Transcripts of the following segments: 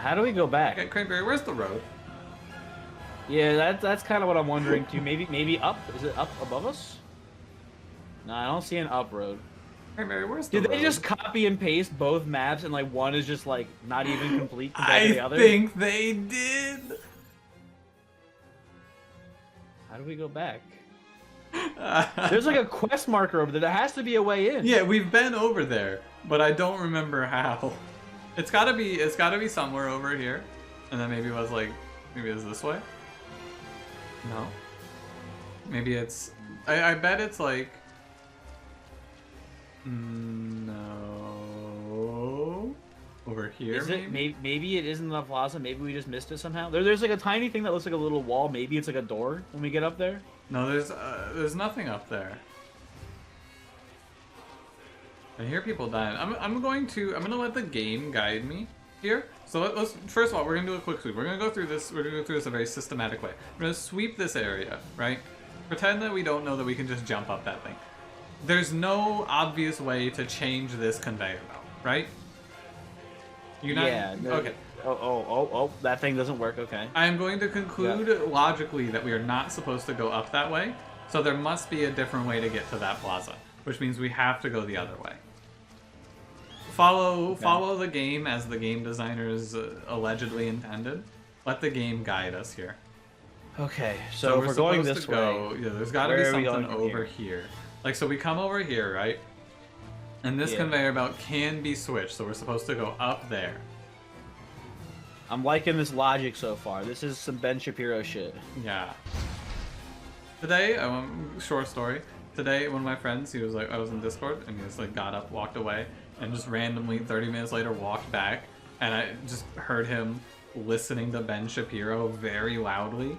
How do we go back? Okay, Cranberry, where's the road? Yeah, that's kind of what I'm wondering too. Maybe up? Is it up above us? No, I don't see an up road. Cranberry, where's the road? Did they just copy and paste both maps and like one is just like not even complete compared to the other? I think they did. How do we go back? There's like a quest marker over there. There has to be a way in. Yeah, we've been over there, but I don't remember how. It's gotta be somewhere over here. And then maybe it's this way? No. Maybe it's I bet it's like no. Over here, is it, maybe it isn't the plaza. Maybe we just missed it somehow. There's like a tiny thing that looks like a little wall. Maybe it's like a door when we get up there. No, there's nothing up there. I hear people dying. I'm gonna let the game guide me here. So let's first of all, we're gonna do a quick sweep. We're gonna go through this a very systematic way. We're gonna sweep this area, right? Pretend that we don't know that we can just jump up that thing. There's no obvious way to change this conveyor belt, right? Yeah. No, okay. Oh, that thing doesn't work. Okay. I am going to conclude logically that we are not supposed to go up that way. So there must be a different way to get to that plaza, which means we have to go the other way. Follow the game as the game designers allegedly intended. Let the game guide us here. Okay, so if we're going this way, yeah, there's got to be something over here. Like, so we come over here, right? And this conveyor belt can be switched, so we're supposed to go up there. I'm liking this logic so far. This is some Ben Shapiro shit. Yeah. Today, short story. Today, one of my friends, he was like, I was in Discord, and he just like got up, walked away, and just randomly, 30 minutes later, walked back, and I just heard him listening to Ben Shapiro very loudly.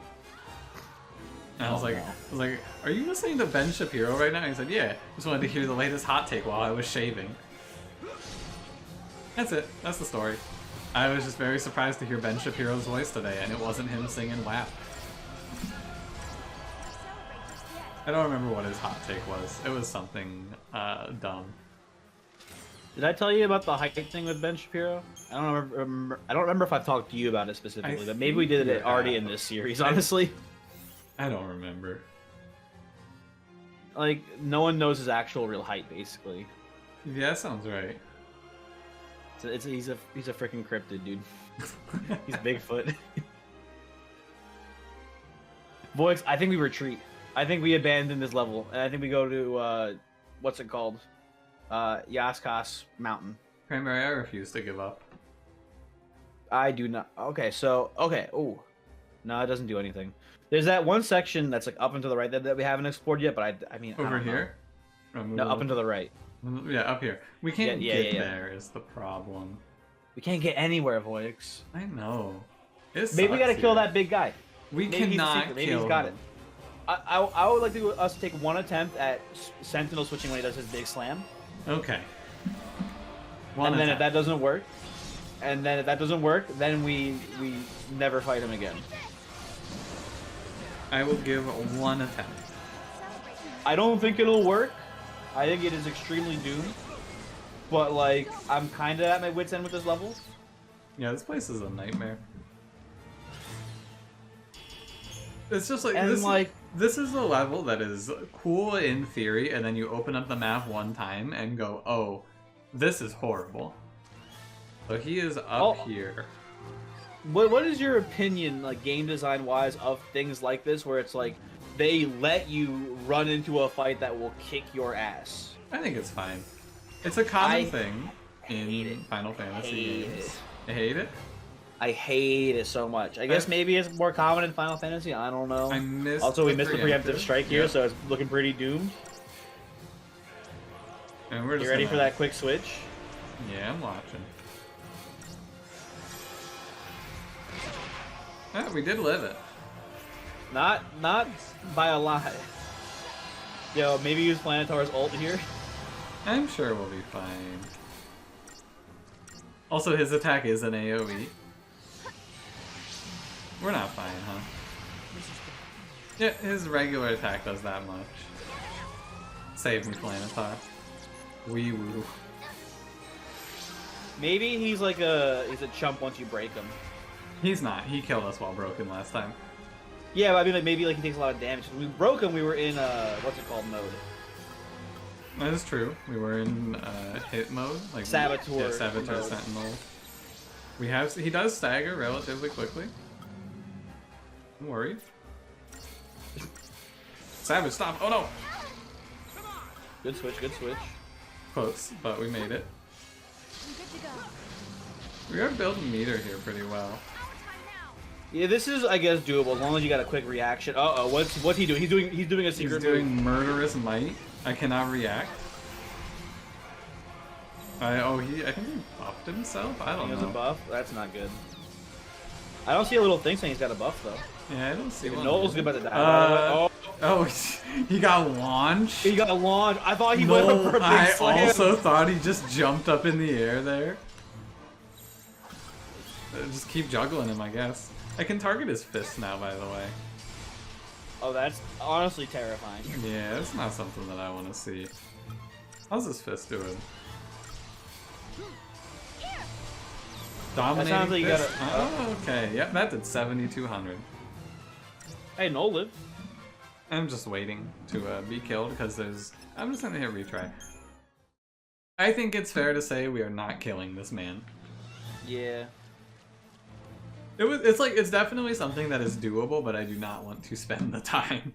And I was like, are you listening to Ben Shapiro right now? And he said, yeah. Just wanted to hear the latest hot take while I was shaving. That's it. That's the story. I was just very surprised to hear Ben Shapiro's voice today, and it wasn't him singing WAP. I don't remember what his hot take was. It was something dumb. Did I tell you about the height thing with Ben Shapiro? I don't remember if I've talked to you about it specifically, but maybe we did it already in this series, honestly. I don't remember. Like, no one knows his actual real height, basically. Yeah, that sounds right. So he's a freaking cryptid, dude. He's Bigfoot. Boys, I think we retreat. I think we abandon this level, and I think we go to what's it called? Yaskas Mountain. Cranberry, I refuse to give up. I do not. Okay, so Oh, no, it doesn't do anything. There's that one section that's like up and to the right that we haven't explored yet, but I mean, over here. No, up and to the right. Yeah, up here. We can't get there is the problem. We can't get anywhere, Voix. I know. Maybe we gotta kill that big guy. We cannot kill Maybe he's got it. I would like us to take one attempt at Sentinel switching when he does his big slam. Okay. And then if that doesn't work, then we never fight him again. I will give one attempt. I don't think it'll work. I think it is extremely doomed. But like, I'm kind of at my wit's end with this level. Yeah, this place is a nightmare. It's just like this is a level that is cool in theory, and then you open up the map one time and go, oh, this is horrible. So he is up here. What is your opinion, like game design wise, of things like this, where it's like they let you run into a fight that will kick your ass? I think it's fine. It's a common thing in Final Fantasy games. I hate it. I hate it so much. I guess maybe it's more common in Final Fantasy. I don't know. Also, we missed the preemptive strike here, so it's looking pretty doomed. And we're just you ready for that quick switch? Yeah, I'm watching. Yeah, we did live it. Not by a lot. Yo, maybe use Planetar's ult here. I'm sure we'll be fine. Also, his attack is an AoE. We're not fine, huh? Yeah, his regular attack does that much. Save me, Planetar. Wee woo. Maybe he's a chump once you break him. He's not. He killed us while broken last time. Yeah, but I mean, like, maybe he takes a lot of damage. When we broke him, we were in what's it called mode? That is true. We were in hit mode, like Saboteur. Yeah, Saboteur mode. Sentinel. He does stagger relatively quickly. Don't worry. Savage, stop! Oh no! Good switch, good switch. Close, but we made it. I'm good to go. We are building meter here pretty well. Yeah, this is, I guess, doable as long as you got a quick reaction. Uh-oh, what's he doing? He's doing a secret He's doing move. murderous might. I cannot react. I think he buffed himself? I don't He know. has a buff? That's not good. I don't see a little thing saying he's got a buff, though. Yeah, I don't see one. Noel's about to die. Oh, he got launched? He got launched. I thought he went up for a big I slam. also thought he just jumped up in the air there. Just keep juggling him, I guess. I can target his fist now, by the way. Oh, that's honestly terrifying. Yeah, that's not something that I want to see. How's his fist doing? Dominating sounds like you fist? gotta- Oh, okay. Yep, that did 7,200. Hey, Noel lived. I'm just waiting to be killed because I'm just gonna hit retry. I think it's fair to say we are not killing this man. Yeah. It's definitely something that is doable, but I do not want to spend the time.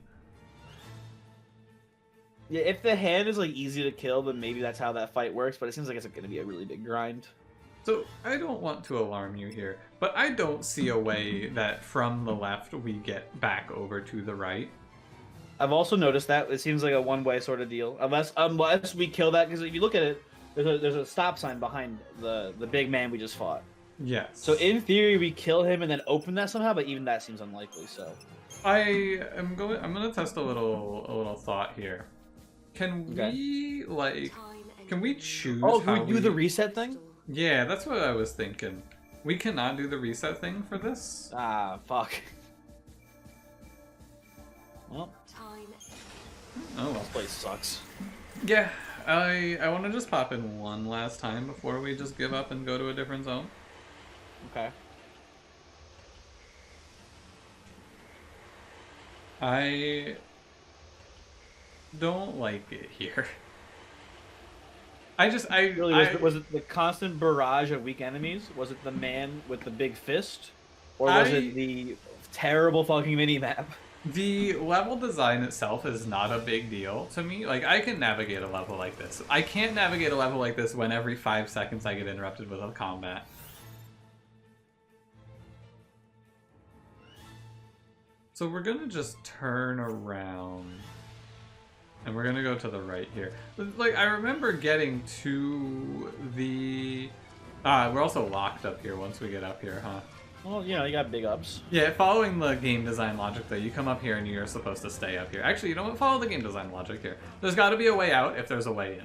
Yeah, if the hand is easy to kill, then maybe that's how that fight works, but it seems like it's gonna be a really big grind. So, I don't want to alarm you here, but I don't see a way that from the left we get back over to the right. I've also noticed that it seems like a one-way sort of deal, unless we kill that. Because if you look at it, there's a stop sign behind the big man we just fought. Yes. So in theory, we kill him and then open that somehow, but even that seems unlikely. So I'm gonna test a little thought here. Can we choose? oh, how can we do the reset thing? Yeah, that's what I was thinking. We cannot do the reset thing for this. Ah, fuck. Well, Oh well. this place sucks. Yeah, I want to just pop in one last time before we just give up and go to a different zone. Okay. I don't like it here. Really, was it the constant barrage of weak enemies? Was it the man with the big fist? Or was it the terrible fucking mini-map? The level design itself is not a big deal to me. Like, I can navigate a level like this. I can't navigate a level like this when every 5 seconds I get interrupted with a combat. So we're gonna just turn around. And we're gonna go to the right here. Like, I remember getting to the... we're also locked up here once we get up here, huh? Well, you know, you got big ups. Yeah, following the game design logic, though, you come up here and you're supposed to stay up here. Actually, you don't follow the game design logic here. There's got to be a way out if there's a way in.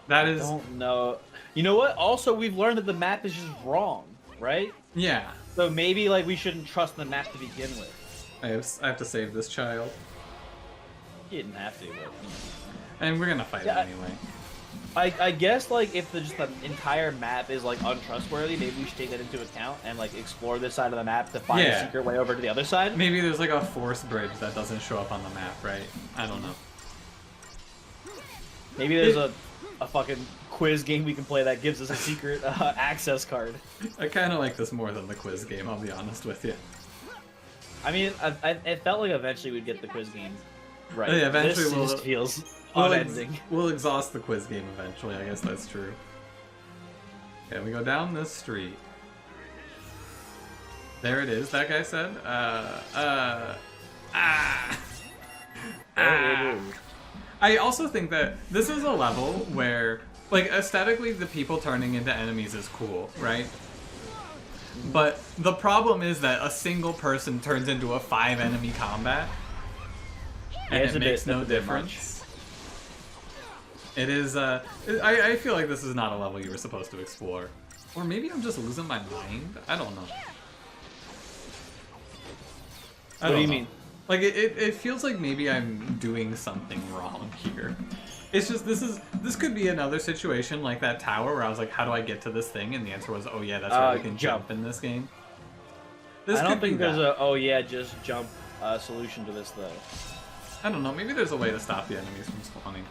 That is... I don't know. You know what? Also, we've learned that the map is just wrong, right? Yeah. So maybe, we shouldn't trust the map to begin with. I have to save this child. You didn't have to, but... And we're gonna fight Yeah, him anyway. I guess, if just the entire map is, untrustworthy, maybe we should take that into account and, explore this side of the map to find a secret way over to the other side. Maybe there's, a force bridge that doesn't show up on the map, right? I don't know. Maybe there's a fucking quiz game we can play that gives us a secret access card. I kind of like this more than the quiz game, I'll be honest with you. I mean, it felt like eventually we'd get the quiz game right. Yeah, eventually this we'll... just feels unending. We'll exhaust the quiz game eventually, I guess that's true. Okay, we go down this street. There it is, that guy said. I also think that this is a level where, aesthetically, the people turning into enemies is cool, right? But the problem is that a single person turns into a 5-enemy combat, and it makes no difference. It is, I feel like this is not a level you were supposed to explore. Or maybe I'm just losing my mind? I don't know. What do you mean? It feels like maybe I'm doing something wrong here. It's just this could be another situation like that tower where I was like, how do I get to this thing? And the answer was, oh yeah, that's where you can jump in this game. This I don't could be think there's that. a oh yeah, just jump solution to this though. I don't know. Maybe there's a way to stop the enemies from spawning.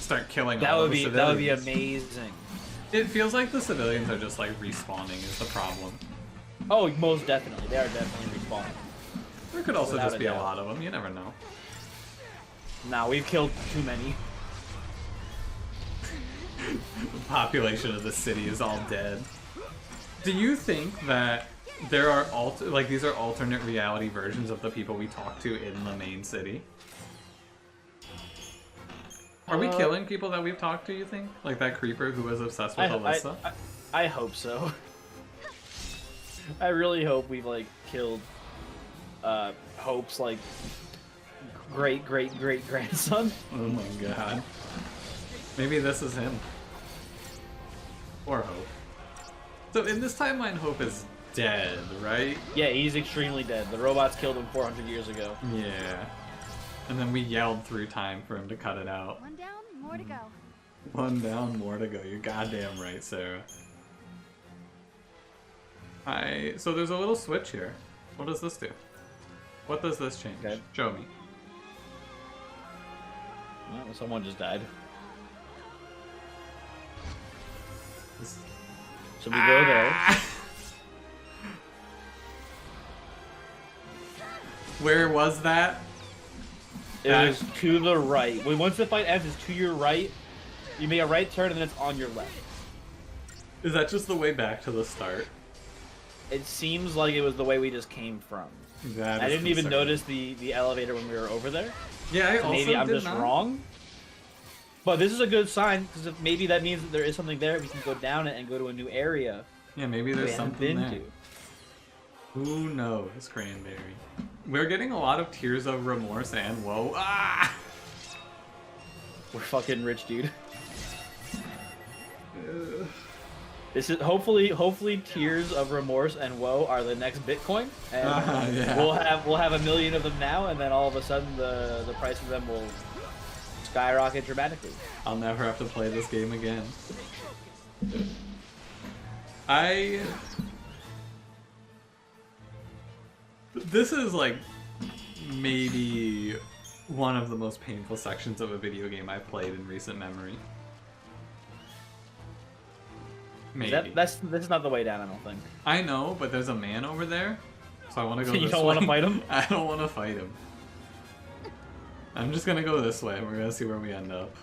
Start killing That all would the be civilians. amazing. It feels like the civilians are just like respawning is the problem. Oh, most definitely. They are definitely respawning. There could also Without just a be a doubt. lot of them. You never know. Nah, we've killed too many. The population of the city is all dead. Do you think that there are these are alternate reality versions of the people we talk to in the main city? Are we killing people that we've talked to, you think? Like that creeper who was obsessed with Alyssa? I hope so. I really hope we've like killed Hope's like great grandson. Oh my god. Maybe this is him. Or Hope. So in this timeline, Hope is dead, right? Yeah, he's extremely dead. The robots killed him 400 years ago. Yeah. And then we yelled through time for him to cut it out. One down, more to go. One down, more to go. You're goddamn right, Sarah. So there's a little switch here. What does this do? What does this change? Okay. Show me. Well, someone just died. This- So we go there. Where was that? It was to the right. Once the fight ends, it's to your right. You make a right turn, and then it's on your left. Is that just the way back to the start? It seems like it was the way we just came from. I didn't even notice the elevator when we were over there. Yeah, I So also maybe I'm did just not. wrong. But this is a good sign, because maybe that means that there is something there. We can go down it and go to a new area Yeah, maybe we there's haven't something been there. to. Who knows, Cranberry? We're getting a lot of tears of remorse and woe. Ah! We're fucking rich, dude. This is hopefully tears of remorse and woe are the next Bitcoin, and Yeah. we'll have a million of them now, and then all of a sudden the price of them will skyrocket dramatically. I'll never have to play this game again. This is like maybe one of the most painful sections of a video game I've played in recent memory. Maybe. This is not the way down, I don't think. I know, but there's a man over there, so I want to go You this don't way. want to fight him? I don't want to fight him. I'm just gonna go this way, and we're gonna see where we end up.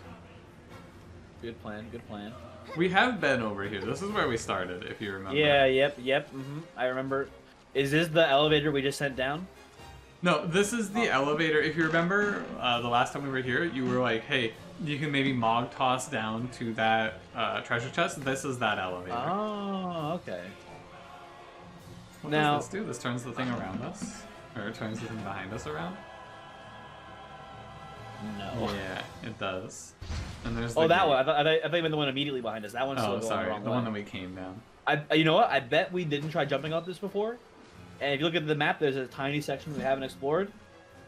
Good plan, good plan. We have been over here. This is where we started, if you remember. Yeah, yep. I remember. Is this the elevator we just sent down? No, this is the elevator. If you remember the last time we were here, you were like, hey, you can maybe mog toss down to that treasure chest. This is that elevator. Oh, okay. What now- does this do? This turns the thing around us? Or it turns the thing behind us around? No. Yeah, it does. And there's Oh, the that gate. one. I thought you meant the one immediately behind us. That one's still Oh, going sorry. the wrong The way. one that we came down. You know what? I bet we didn't try jumping off this before. And if you look at the map, there's a tiny section we haven't explored.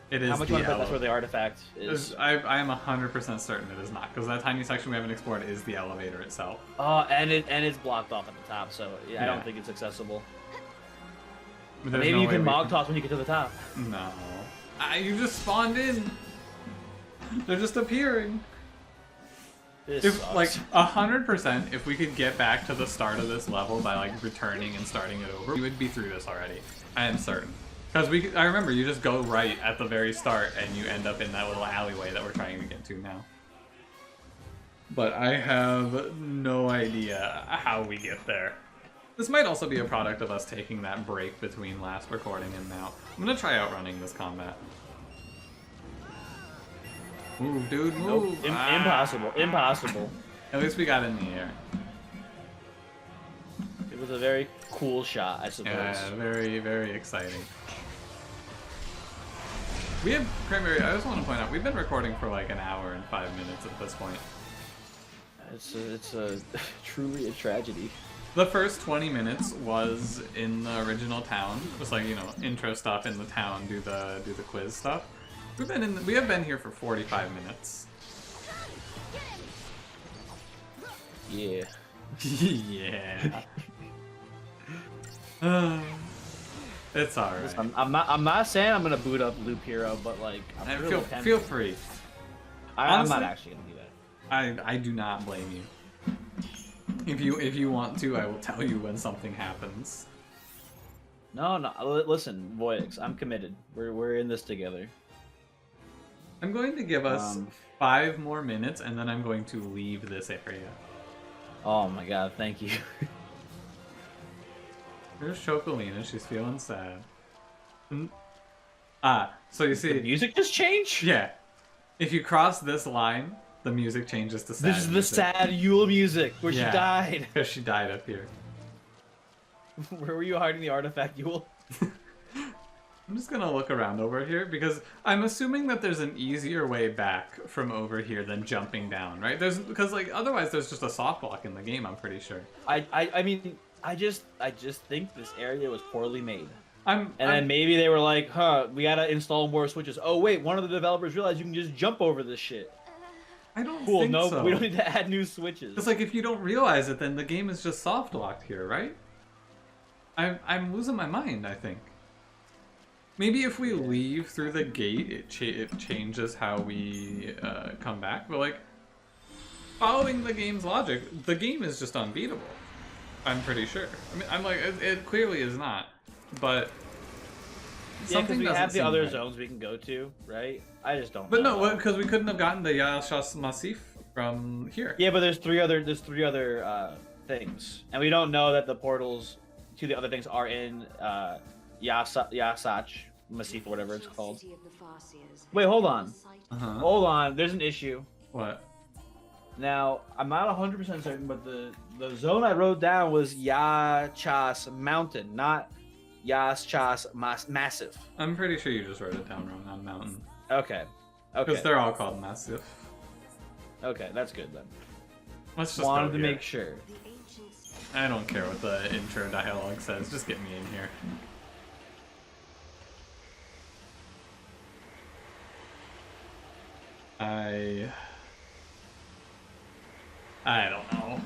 It is How much the you want to bet that's where elevator. the artifact is? I am 100% certain it is not, because that tiny section we haven't explored is the elevator itself. And it's blocked off at the top, so I Yeah. don't think it's accessible. But there's Maybe no you way can we mog toss when you get to the top. No. You just spawned in. They're just appearing. This If sucks. like 100%, if we could get back to the start of this level by like returning and starting it over, we would be through this already. I am certain. Because I remember you just go right at the very start and you end up in that little alleyway that we're trying to get to now. But I have no idea how we get there. This might also be a product of us taking that break between last recording and now. I'm gonna try outrunning this combat. Move, dude, Nope. move! Impossible. Impossible. At least we got in the air. It was a very cool shot, I suppose. Yeah, very, very exciting. We have, Cranberry, I just want to point out, we've been recording for like an hour and 5 minutes at this point. It's a truly a tragedy. The first 20 minutes was in the original town. Just like, you know, intro stuff in the town, do the quiz stuff. We have been here for 45 minutes. Yeah. Yeah. It's alright. Listen, I'm not saying I'm gonna boot up Loop Hero, but like I'm really Feel free. I'm Honestly, not actually gonna do that. I do not blame you. If you want to, I will tell you when something happens. No, listen, Voyix, I'm committed. We're in this together. I'm going to give us 5 more minutes, and then I'm going to leave this area. Oh my god, thank you. Here's Chocolina. She's feeling sad. So you see... The music just changed? Yeah. If you cross this line, the music changes to sad This is the music. sad Yule music, where Yeah. she died. Because she died up here. Where were you hiding the artifact, Yule? I'm just gonna look around over here, because I'm assuming that there's an easier way back from over here than jumping down, right? Because like otherwise there's just a soft block in the game, I'm pretty sure. I mean, I just think this area was poorly made. And then maybe they were like, huh, we gotta install more switches. Oh wait, one of the developers realized you can just jump over this shit. I don't Cool, think no, so. we don't need to add new switches. It's like if you don't realize it, then the game is just soft locked here, right? I'm losing my mind, I think. Maybe if we leave through the gate, it changes how we come back. But like, following the game's logic, the game is just unbeatable. I'm pretty sure. I mean, I'm like, it clearly is not. But yeah, because we have the other right. zones we can go to, right? I just don't. But know. no, because we couldn't have gotten the Yashas Massif from here. Yeah, but there's three other things, and we don't know that the portals to the other things are in Yasach Massif or whatever it's called. Wait, hold on. Hold on. There's an issue. What? Now, I'm not 100% certain, but the zone I wrote down was Yachas Mountain, not Yachas Massive. I'm pretty sure you just wrote it down wrong on mountain. Okay. Because Okay. they're all called Massif. Okay, that's good then. Let's just Wanted go to here. make sure. I don't care what the intro dialogue says. Just get me in here. I don't know.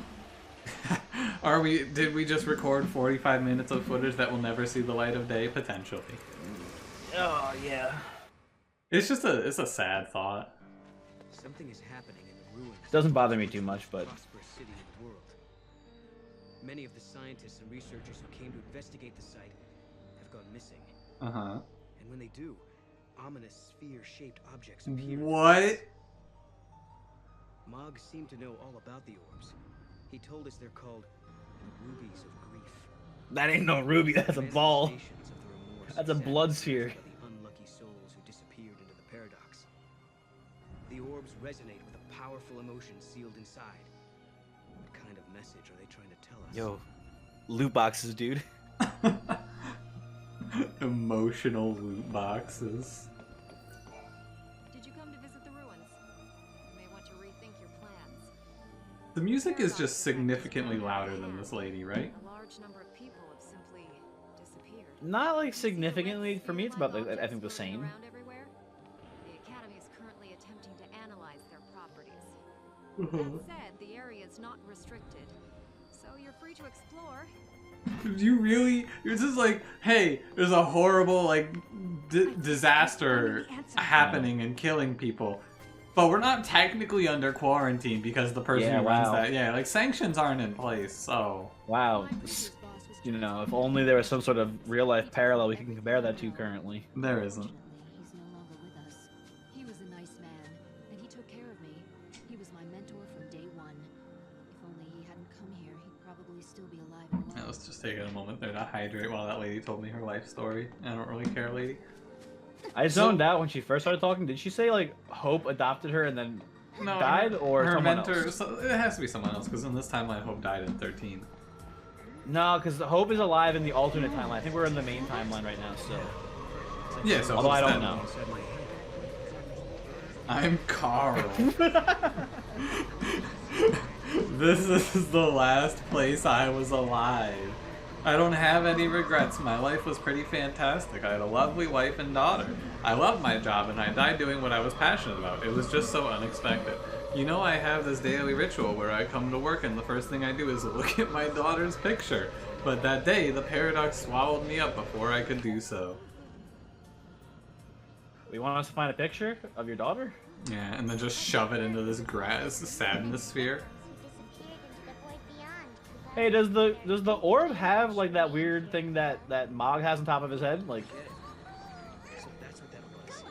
Did we just record 45 minutes of footage that will never see the light of day? Potentially. Oh yeah. It's just it's a sad thought. Something is happening in the ruins. Doesn't bother me too much, but Prosperous city in the world. Many of the scientists and researchers who came to investigate the site have gone missing. Uh-huh. And when they do, ominous sphere-shaped objects appear. What? Mog seemed to know all about the orbs. He told us they're called the rubies of grief. that ain't no ruby. That's a ball. Manifestations of the remorse That's a and blood sadness sphere. by the unlucky souls who disappeared into the paradox. The orbs resonate with a powerful emotion sealed inside. What kind of message are they trying to tell us? Yo, loot boxes, dude. Emotional loot boxes. Did you come to visit the ruins? You may want to rethink your plans. The music is just significantly louder than this lady, right? A large number of people have simply disappeared. Not like significantly. For me, it's about like, I think the same. Around everywhere. The Academy is currently attempting to analyze their properties. That said, the area is not restricted, so you're free to explore. You really? You're just like, hey, there's a horrible like disaster happening and killing people, but we're not technically under quarantine because the person Yeah, who runs wow. that, yeah, like sanctions aren't in place. So Wow. You know, if only there was some sort of real life parallel we can compare that to currently. there isn't. He's no longer with us. He was a nice man, and he took care of me. He was my mentor from day one. If only he hadn't come here, he'd probably still be alive and Yeah, well. let's just take a moment there to hydrate while that lady told me her life story. I don't really care, lady. I zoned out when she first started talking. Did she say like Hope adopted her and then No, died, or her someone mentor. else? So it has to be someone else because in this timeline, Hope died in 13. No, because Hope is alive in the alternate timeline. I think we're in the main timeline right now still. Yeah, so Although I who's don't that? know. Inside my head. I'm Carl. This is the last place I was alive. I don't have any regrets. My life was pretty fantastic. I had a lovely wife and daughter. I loved my job and I died doing what I was passionate about. It was just so unexpected. You know, I have this daily ritual where I come to work and the first thing I do is look at my daughter's picture. But that day, the paradox swallowed me up before I could do so. You want us to find a picture of your daughter? Yeah, and then just shove it into this grass sadness sphere. Hey, does the orb have like that weird thing that Mog has on top of his head? Like, So that's what that was.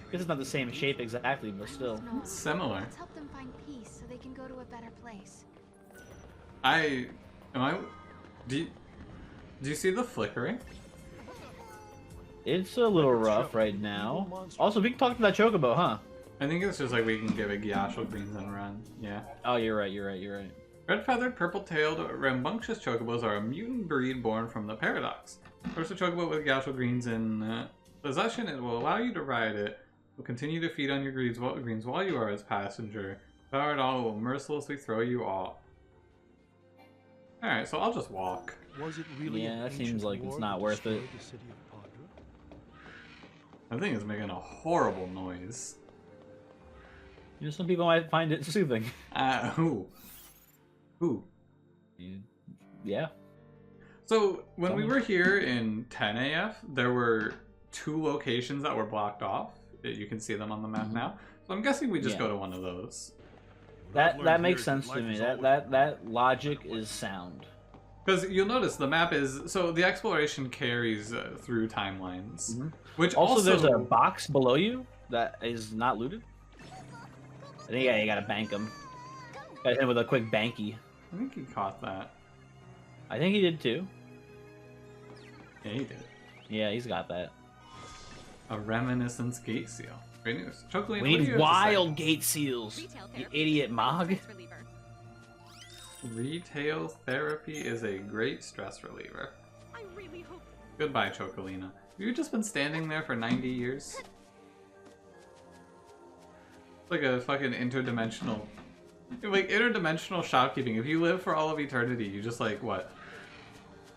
I guess it's not the same shape exactly, but still. It's similar. Let's help them find peace so they can go to a better place. Do you see the flickering? It's a little rough right now. Also, we can talk to that chocobo, huh? I think it's just like we can give it Gyashul Greens and run. Yeah. Oh, you're right. Red-feathered, purple-tailed, rambunctious chocobos are a mutant breed born from the paradox. First, a chocobo with Gyashul Greens in possession, it will allow you to ride it. Will continue to feed on your greens while you are its passenger. Power it all, will mercilessly throw you off. Alright, so I'll just walk. Was it really Yeah, that an seems ancient like it's war not that worth it. destroyed the city of Padra? That thing is making a horrible noise. You know, some people might find it soothing. Who? Yeah. So, when we were here in 10AF, there were 2 locations that were blocked off. You can see them on the map now. So I'm guessing we just go to one of those. That makes sense to me. That logic is sound. Because you'll notice the map is... So, the exploration carries through timelines. Which Also, there's a box below you that is not looted. I think, yeah, you gotta bank him. Got hit with a quick banky. I think he caught that. I think he did too. Yeah, he did. Yeah, he's got that. A reminiscence gate seal. Great news. Chocolate, We need wild gate seals. You idiot Mog. Retail therapy is a great stress reliever. I really hope. Goodbye, Chocolina. You've just been standing there for 90 years? Like a fucking interdimensional... Like, interdimensional shopkeeping. If you live for all of eternity, you just, like, what?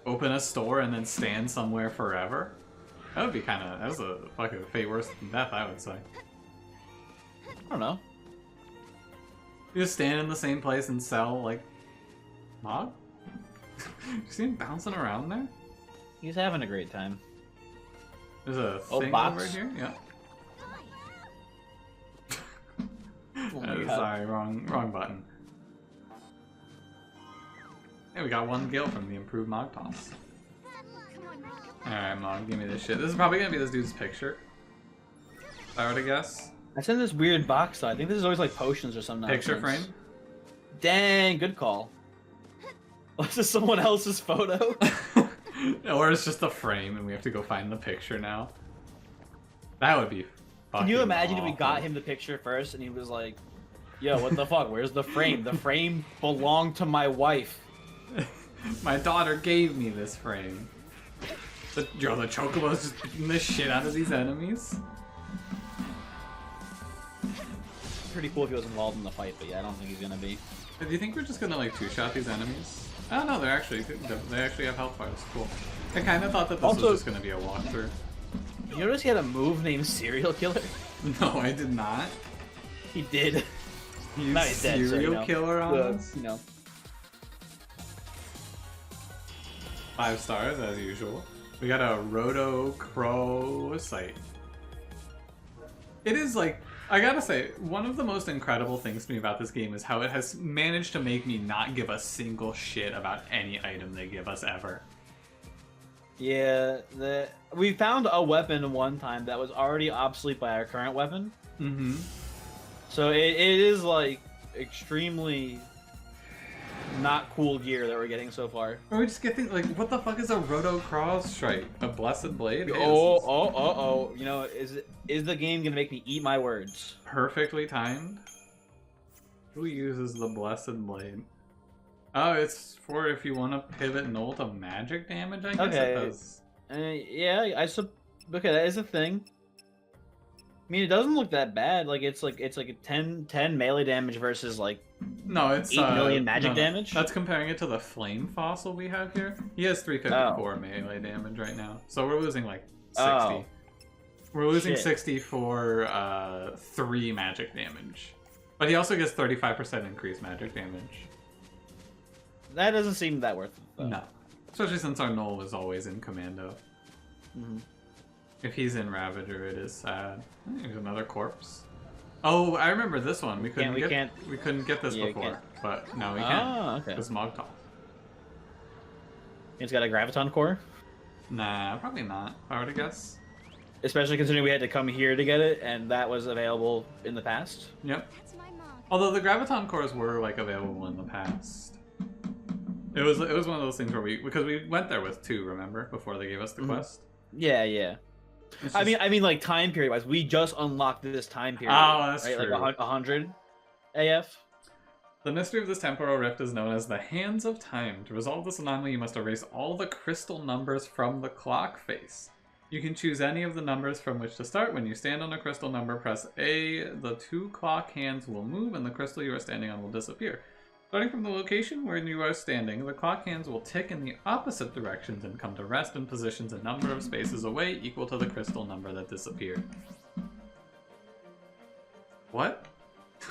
Open a store and then stand somewhere forever? That would be kind of... That's a fucking fate worse than death, I would say. I don't know. You just stand in the same place and sell, like... Mog? You see him bouncing around there? He's having a great time. There's a Oh, thing box. over here? Yeah. Oh my God. Sorry, wrong button. Hey, we got 1 gil from the improved Mog Toss. Alright, Mog, give me this shit. This is probably gonna be this dude's picture. If I were to guess. That's in this weird box, though. I think this is always like potions or something. Picture nonsense. frame? Dang, good call. Was this someone else's photo? Or it's just a frame and we have to go find the picture now. That would be fucking Can you imagine awful. if we got him the picture first and he was like, yo, what the fuck? Where's the frame? The frame belonged to my wife. My daughter gave me this frame. The Chocobo's just beating the shit out of these enemies. Pretty cool if he was involved in the fight, but yeah, I don't think he's gonna be. Do you think we're just gonna like 2-shot these enemies? I don't know, they actually have health bars. Cool. I kind of thought that this Also- was just gonna be a walkthrough. You notice he had a move named Serial Killer? No, I did not. He did. You Now he's dead, so, serial killer on us? You know. 5 stars as usual. We got a Rhodochrosite. It is like, I gotta say, one of the most incredible things to me about this game is how it has managed to make me not give a single shit about any item they give us ever. Yeah, we found a weapon one time that was already obsolete by our current weapon. Mm-hmm. So it is like extremely not cool gear that we're getting so far. Or we just get things like, what the fuck is a Rhodochrosite? A blessed blade? Hey, Oh. You know, is the game gonna make me eat my words? perfectly timed. Who uses the blessed blade? Oh, it's for if you want to pivot and ult a magic damage, I guess Okay. it does. Yeah, okay, that is a thing. I mean, it doesn't look that bad. Like it's like a 10 melee damage versus like No, it's 8 million magic no. damage. That's comparing it to the flame fossil we have here. He has 354 melee damage right now, so we're losing like 60. Oh. We're losing Shit. 60 for 3 magic damage. But he also gets 35% increased magic damage. That doesn't seem that worth it, though. No. Especially since our Knoll is always in Commando. If he's in Ravager, it is sad. There's another corpse. Oh, I remember this one. We couldn't get this before, but now we can. Oh, okay. It's Mogtal. It's got a graviton core. Nah, probably not. If I were to guess. Especially considering we had to come here to get it, and that was available in the past. Yep. Although the graviton cores were like available in the past. It was one of those things where because we went there with 2, remember, before they gave us the quest. Yeah, yeah. Just... I mean, like time period wise, we just unlocked this time period. Oh, that's right? true. Like 100 AF. The mystery of this temporal rift is known as the Hands of Time. To resolve this anomaly, you must erase all the crystal numbers from the clock face. You can choose any of the numbers from which to start. When you stand on a crystal number, press A. The 2 clock hands will move, and the crystal you are standing on will disappear. Starting from the location where you are standing, the clock hands will tick in the opposite directions and come to rest in positions a number of spaces away equal to the crystal number that disappeared. What?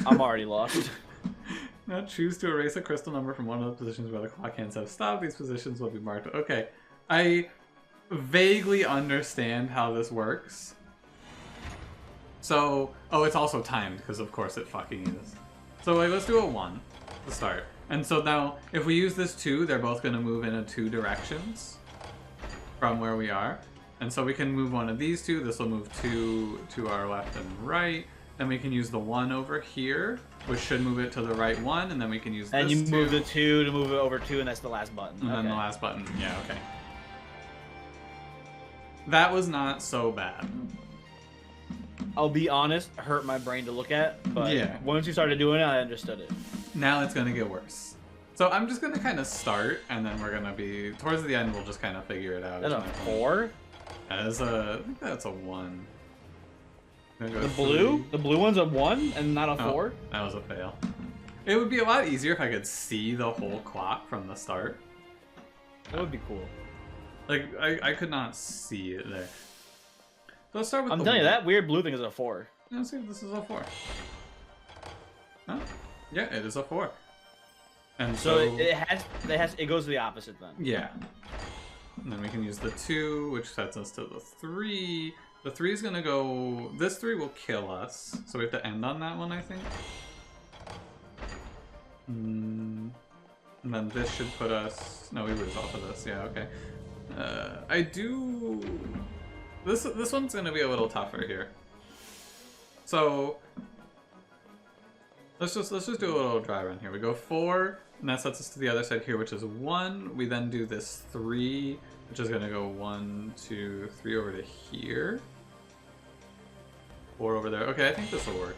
I'm already lost. Now choose to erase a crystal number from one of the positions where the clock hands have stopped. These positions will be marked. Okay, I vaguely understand how this works. So, oh, it's also timed, because of course it fucking is. So like, let's do a 1 to start. And so now, if we use this 2, they're both going to move in 2 directions from where we are. And so we can move one of these 2. This will move 2 to our left and right. Then we can use the 1 over here, which should move it to the right 1. And then we can use this 2. And you move the 2 to move it over 2, and that's the last button. And then the last button. Yeah, okay. That was not so bad. I'll be honest, hurt my brain to look at, but once you started doing it, I understood it. Now it's gonna get worse. So I'm just gonna kind of start, and then we're gonna be towards the end. We'll just kind of figure it out. That's a 4. I think that's a 1. The blue one's a 1 and not a 4. That was a fail. It would be a lot easier if I could see the whole clock from the start. That would be cool. Like I could not see it there. So let's start with. I'm telling you, that weird blue thing is a 4. Let's see if this is a 4. Huh? Yeah, it is a 4. And so it goes to the opposite then. Yeah. And then we can use the 2, which sets us to the 3. The 3 is gonna go. This 3 will kill us, so we have to end on that one, I think. And then this should put us. No, we lose off of this. Yeah, okay. I do. This one's gonna be a little tougher here. So let's just do a little dry run here. We go 4, and that sets us to the other side here, which is 1. We then do this 3, which is gonna go 1, 2, 3 over to here. 4 over there. Okay, I think this will work.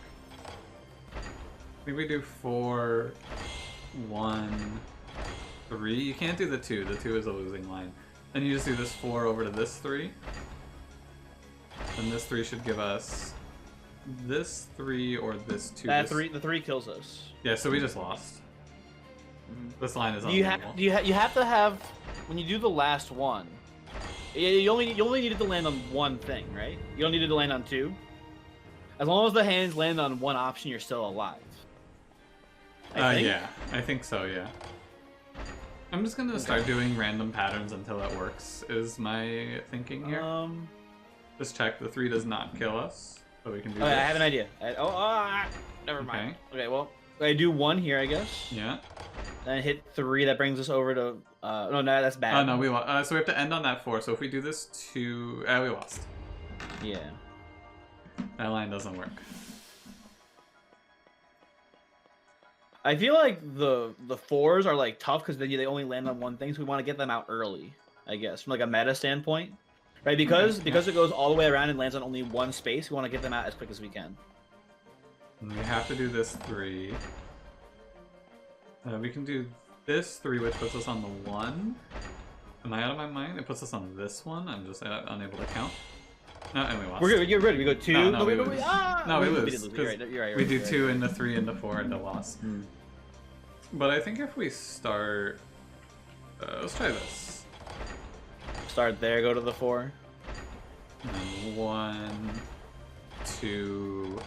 I think we do 4, 1, 3. You can't do the 2. The 2 is a losing line. Then you just do this 4 over to this 3. And this 3 should give us this 3 or this 2. The 3 kills us. Yeah, so we just lost. This line is you have to have, when you do the last one, you only needed to land on one thing, right? You don't need to land on 2. As long as the hands land on one option, you're still alive. Yeah, I think so, yeah. I'm just gonna start doing random patterns until it works, is my thinking here. Just check, the 3 does not kill us, so we can do this. I have an idea. Never mind. Okay, well, I do 1 here, I guess. Yeah. Then hit 3, that brings us over to, no, that's bad. Oh, no, we lost. So we have to end on that 4, so if we do this 2, we lost. Yeah. That line doesn't work. I feel like the 4s are like tough because they only land on one thing, so we want to get them out early, I guess, from like a meta standpoint, right? Because it goes all the way around and lands on only one space, we want to get them out as quick as we can. And we have to do this 3. We can do this 3, which puts us on the 1. Am I out of my mind? It puts us on this one. I'm just unable to count. No, and we lost. We're good. You're ready. We go 2. No, we lose. No, we lose. You're right. We do 2 into 3 into 4 into loss. But I think if we start, let's try this. Start there. Go to the 4. And then 1, 2,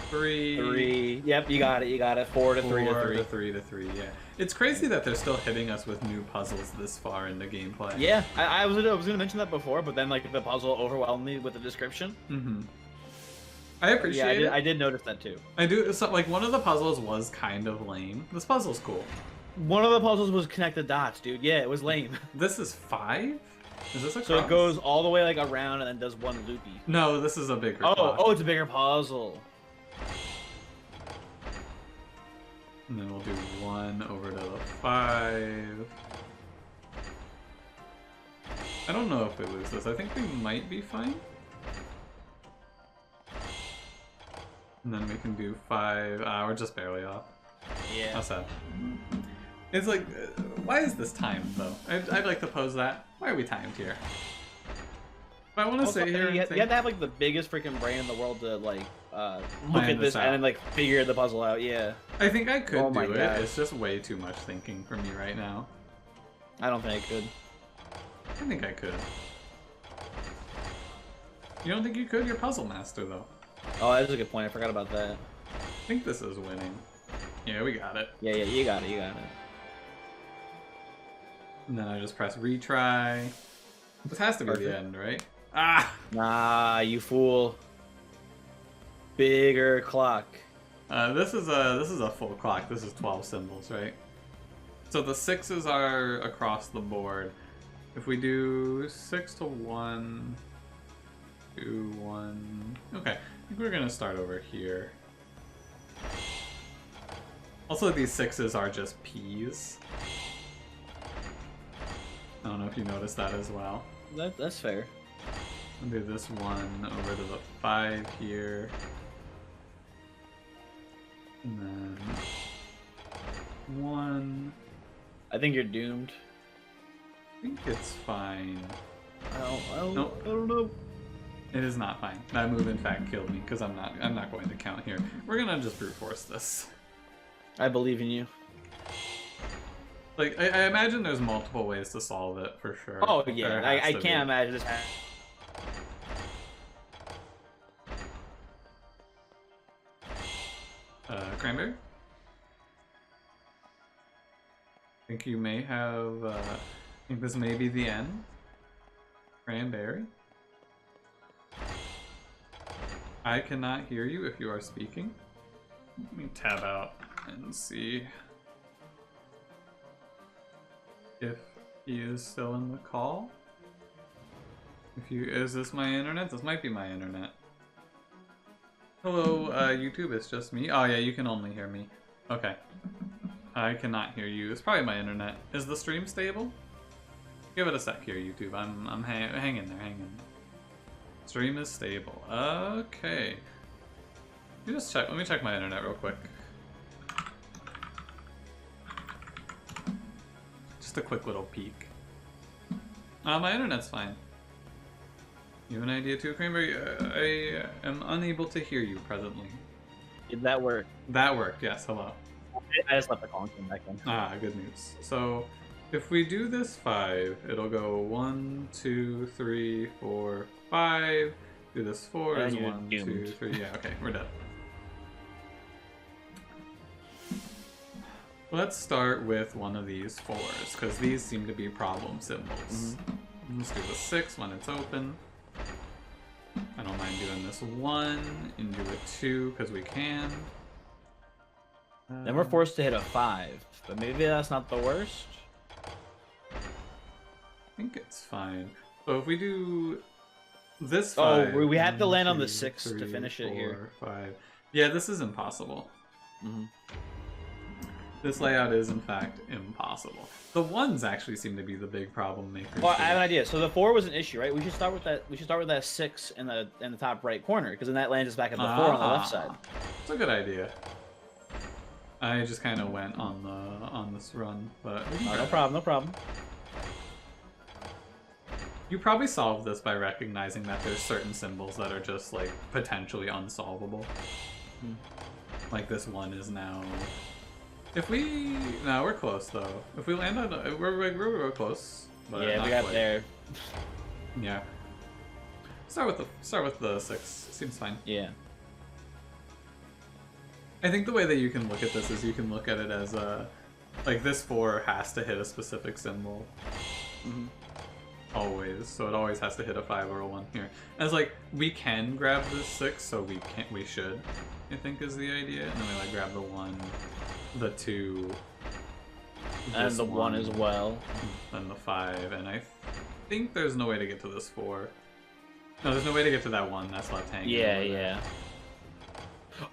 3. 3. Yep, you got it. You got it. 4 to 3 to 4 3. to 3 to 3. Yeah. It's crazy that they're still hitting us with new puzzles this far in the gameplay. Yeah, I was gonna mention that before, but then like the puzzle overwhelmed me with the description. Mm-hmm. I appreciate it. I did notice that too. I do. So, like, one of the puzzles was kind of lame. This puzzle's cool. One of the puzzles was connect the dots, dude. Yeah, it was lame. This is 5? Is this a cross? So it goes all the way like around and then does one loopy. No, this is a bigger Oh, clock. oh, it's a bigger puzzle. And then we'll do 1 over to the 5. I don't know if we lose this. I think we might be fine. And then we can do 5. We're just barely off. Yeah. How's that? It's like, why is this timed though? I'd like to pose that. Why are we timed here? But I want to Also, sit here and you think, have to have like the biggest freaking brain in the world to like look Plan at this this out. and then like figure the puzzle out. Yeah. I think I could Oh my do it. God. It's just way too much thinking for me right now. I don't think I could. I think I could. You don't think you could? You're puzzle master though. Oh, that's a good point. I forgot about that. I think this is winning. Yeah, we got it. Yeah, you got it. You got it. And then I just press retry. This has to be Perfect. the end, right? Ah! Nah, you fool. Bigger clock. This is a full clock. This is 12 symbols, right? So the 6s are across the board. If we do 6 to 1, 2, 1. Okay, I think we're gonna start over here. Also, these 6s are just P's. I don't know if you noticed that as well. That's fair. I'll do this 1 over to the 5 here. And then 1. I think you're doomed. I think it's fine. Nope. I don't know. It is not fine. That move, in fact, killed me because I'm not going to count here. We're gonna just brute force this. I believe in you. Like, I imagine there's multiple ways to solve it for sure. Oh There yeah, has I to can't be. imagine this. Cranberry? I think you may have. I think this may be the end. Cranberry? I cannot hear you if you are speaking. Let me tab out and see if he is still in the call. Is this my internet? This might be my internet. Hello, YouTube, it's just me. Oh yeah, you can only hear me. Okay. I cannot hear you. It's probably my internet. Is the stream stable? Give it a sec here, YouTube. I'm hanging there, hanging. Stream is stable. Okay. You just check. Let me check my internet real quick. Just a quick little peek. My internet's fine. You have an idea too, Cranberry? I am unable to hear you presently. Did that work? That worked. Yes. Hello. I just left the call and came back in. Ah, good news. So, if we do this 5, it'll go 1, 2, 3, 4, 5. Do this 4 And is you're 1, 2, doomed. 3. Yeah, okay, we're dead. Let's start with one of these 4s, because these seem to be problem symbols. Let's do the 6 when it's open. I don't mind doing this 1 and do a 2 because we can. Then we're forced to hit a 5, but maybe that's not the worst. I think it's fine. So if we do this 5... Oh, we have to land on the 2, 6 to 3, finish it here. 4, 5. Yeah, this is impossible. Mm-hmm. This layout is, in fact, impossible. The 1s actually seem to be the big problem makers. Well, I here. have an idea. So the 4 was an issue, right? We should start with that. We should start with that 6 in the top right corner, because then that lands us back at the 4 on the left side. It's a good idea. I just kind of went on this run, but we can Oh, try no it. problem. No problem. You probably solved this by recognizing that there's certain symbols that are just like potentially unsolvable. Like this 1 is now. If we no, we're close though. If we land on, we're close. But Yeah, not we got quite. there. Yeah. Start with the 6. Seems fine. Yeah. I think the way that you can look at this is you can look at it as a, like this 4 has to hit a specific symbol. Mhm. Always, so it always has to hit a 5 or a 1 here. As like we can grab this 6, so we should, I think is the idea, and then we like grab the 1, the 2, And this the 1 as well. and the 5, and I think there's no way to get to this 4. No, there's no way to get to that 1 that's left hanging. Yeah, over there. yeah.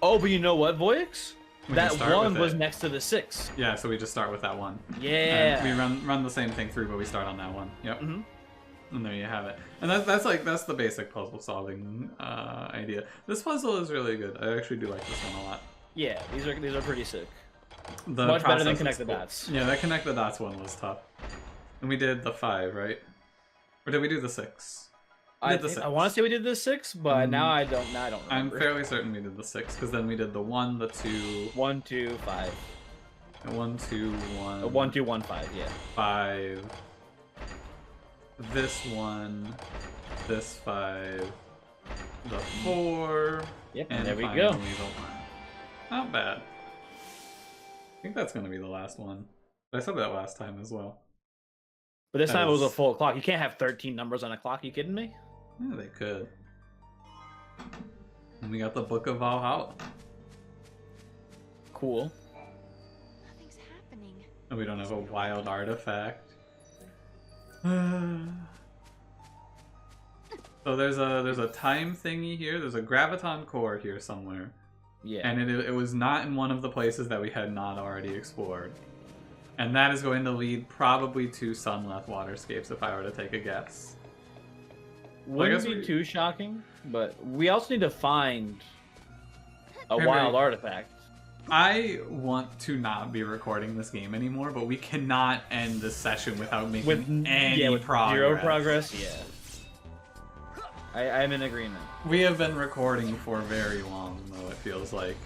Oh, but you know what, Voix? We That can start 1 with was it. next to the 6. Yeah, so we just start with that 1. Yeah. And we run the same thing through, but we start on that 1. Yep. Mm-hmm. And there you have it. And that's the basic puzzle solving idea. This puzzle is really good. I actually do like this one a lot. Yeah, these are pretty sick. The Much better process than is Connect the cool. Dots. Yeah, that Connect the Dots one was tough. And we did the 5, right? Or did we do the 6? We did the 6. I want to say we did the 6, but now I don't I'm remember. fairly certain we did the 6, because then we did the 1, the 2... 1, 2, 5. 1, 2, 1... 1, 2, 1, 5, yeah. 5... This 1... This 5... The 4... Yep, And there we finally go. the 1. Not bad. I think that's gonna be the last one. I said that last time as well. But this time it was a As- full clock. You can't have 13 numbers on a clock. You kidding me? Yeah, they could. And we got the Book of Valhalla. Cool. Nothing's happening. And we don't have a wild artifact. So there's a time thingy here. There's a graviton core here somewhere. Yeah. And it was not in one of the places that we had not already explored. And that is going to lead probably to Sunleth Waterscapes if I were to take a guess. Wouldn't guess be we- too shocking, but we also need to find a Cranberry. wild artifact. I want to not be recording this game anymore, but we cannot end this session without making With any progress. zero progress, yeah. I'm in agreement. We have been recording for very long, though, it feels like.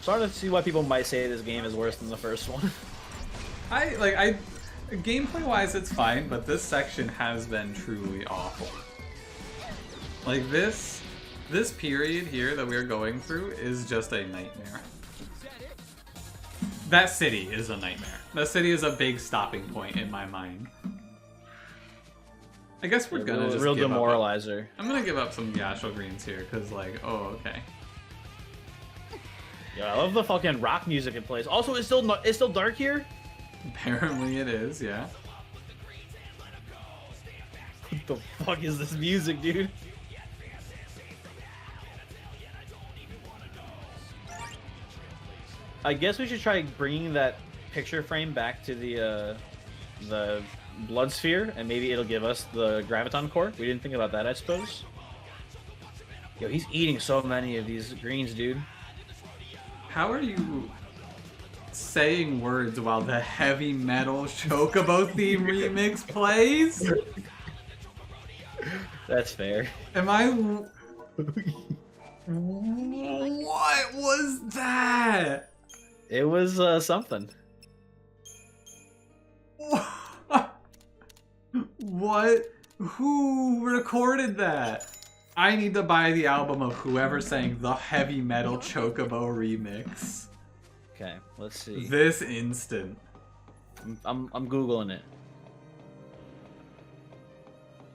Starting to see why people might say this game is worse than the first one. Gameplay-wise, it's fine, but this section has been truly awful. Like, this period here that we're going through is just a nightmare. That city is a nightmare. That city is a big stopping point in my mind. I guess we're gonna just real give up. demoralizer. I'm gonna give up some Yashel greens here, cause like, oh okay. Yeah, I love the fucking rock music it plays. Also, it's still dark here. Apparently it is, yeah. What the fuck is this music, dude? I guess we should try bringing that picture frame back to the blood sphere, and maybe it'll give us the graviton core. We didn't think about that, I suppose. Yo, he's eating so many of these greens, dude. How are you saying words while the heavy metal Chocobo theme remix plays? That's fair. Am I... What was that? It was something. What? Who recorded that? I need to buy the album of whoever sang the heavy metal Chocobo remix. Okay, let's see. This instant. I'm googling it.